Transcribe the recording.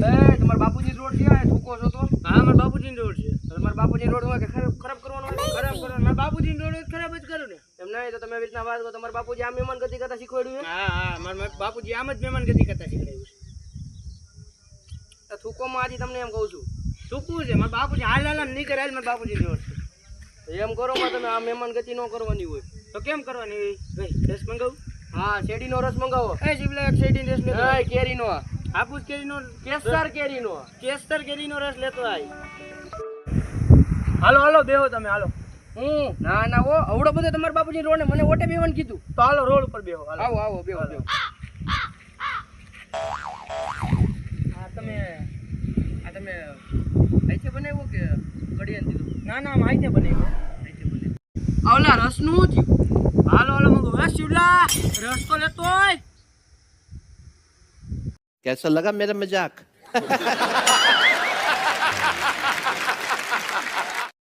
તમારા બાપુજી રોડ છે થૂકો છો તો? હા મારા બાપુજી રોડ છે. તમારા બાપુજી રોડ હોય કે ખરાબ કરવાનો હોય? ખરાબ કરો. મારા બાપુજી રોડ ખરાબ જ કરો ને. એમ નહીં તો તમે એવી રીતના વાત કરો. તમારા બાપુજી આમ મહેમાન ગતિ કરતા શીખવાડ્યું છે? હા મારા બાપુજી આમ જ મહેમાન ગતિ કરતા શીખવાડ્યું તો થૂકોમાં આજે તમને એમ કહું છું છે. શું છે મારા બાપુજી હાલ નહીં કરે. હાલ મારા બાપુજી રોડ છે. તો એમ કરો માં તમે આ મહેમાન ગતિ ન કરવાની હોય તો કેમ કરવાની હોય? ભાઈ રસ મંગાવું? હા શેરડીનો રસ મંગાવો. શિવલા એક શેરડીનો રસ લેતો આય. કેરીનો હાફૂસ કેરીનો કેસર કેરીનો કેસર કેરીનો રસ લેતો આય. હાલો બેહો તમે હાલો. ના ના ઓ અવડો બધો તમારા બાપુજી રોડ ને મને ઓટે બેવાનું કીધું. તો હાલો રોડ ઉપર બેહો. આવો બેહો. તમે અહીંથી બનાવ્યો કે કડિયાને દીધું? ના માહિતી બનાવી. આવલા રસનું શું થયું? હાલો મંગો. શિવલા રસ તો લેતો હોય. कैसा लगा मेरा मजाक?